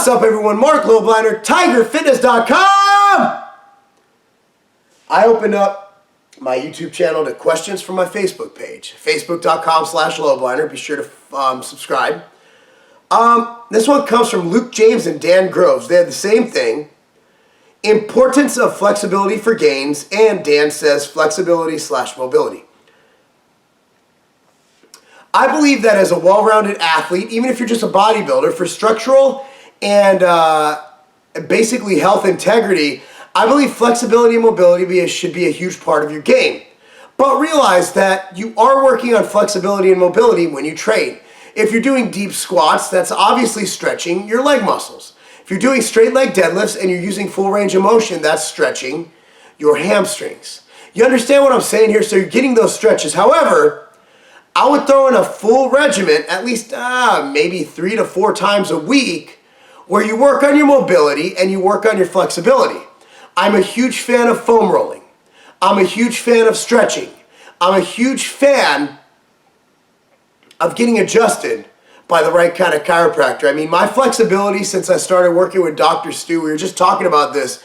What's up, everyone? Marc, Lobliner, TigerFitness.com! I opened up my YouTube channel to questions from my Facebook page, facebook.com/Lobliner. Be sure to subscribe. This one comes from Luke James and Dan Groves. They had the same thing. Importance of flexibility for gains, and Dan says flexibility/mobility. I believe that as a well-rounded athlete, even if you're just a bodybuilder, for structural and basically health integrity, I believe flexibility and mobility should be a huge part of your game. But realize that you are working on flexibility and mobility when you train. If you're doing deep squats, that's obviously stretching your leg muscles. If you're doing straight leg deadlifts and you're using full range of motion, that's stretching your hamstrings. You understand what I'm saying here? So you're getting those stretches. However, I would throw in a full regimen, at least maybe 3 to 4 times a week, where you work on your mobility and you work on your flexibility. I'm a huge fan of foam rolling. I'm a huge fan of stretching. I'm a huge fan of getting adjusted by the right kind of chiropractor. I mean, my flexibility since I started working with Dr. Stu, we were just talking about this,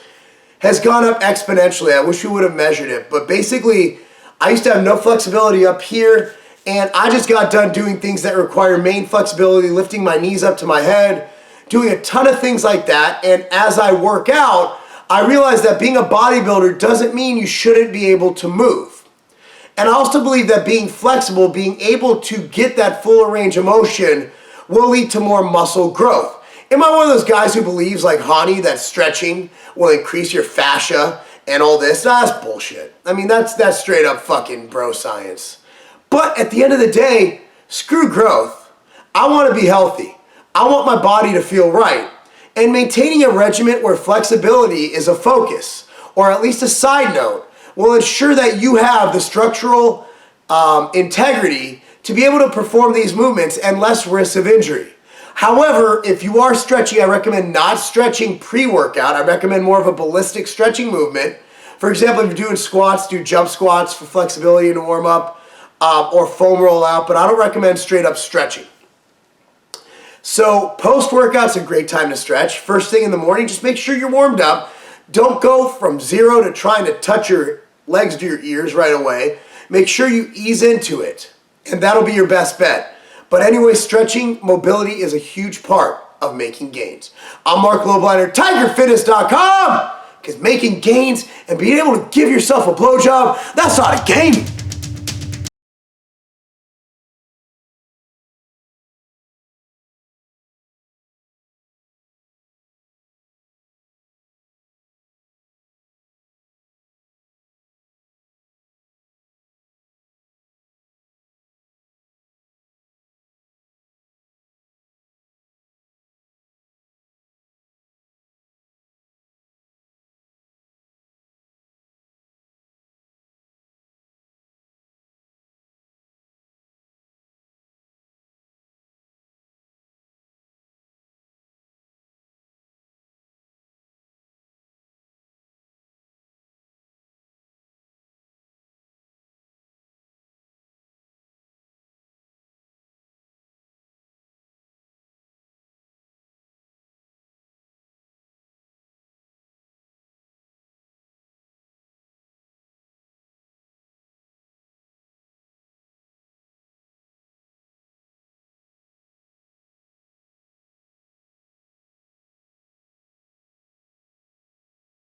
has gone up exponentially. I wish we would have measured it. But basically, I used to have no flexibility up here, and I just got done doing things that require main flexibility, lifting my knees up to my head, doing a ton of things like that. And as I work out, I realized that being a bodybuilder doesn't mean you shouldn't be able to move. And I also believe that being flexible, being able to get that fuller range of motion will lead to more muscle growth. Am I one of those guys who believes, like Hani, that stretching will increase your fascia and all this? That's bullshit. I mean, that's straight up fucking bro science. But at the end of the day, screw growth. I want to be healthy. I want my body to feel right. And maintaining a regimen where flexibility is a focus, or at least a side note, will ensure that you have the structural integrity to be able to perform these movements and less risk of injury. However, if you are stretching, I recommend not stretching pre-workout. I recommend more of a ballistic stretching movement. For example, if you're doing squats, do jump squats for flexibility and warm up. Or foam roll out, but I don't recommend straight up stretching. So post-workout's a great time to stretch. First thing in the morning, just make sure you're warmed up. Don't go from 0 to trying to touch your legs to your ears right away. Make sure you ease into it, and that'll be your best bet. But anyway, stretching, mobility is a huge part of making gains. I'm Marc Lobliner, TigerFitness.com, because making gains and being able to give yourself a blowjob, that's not a game.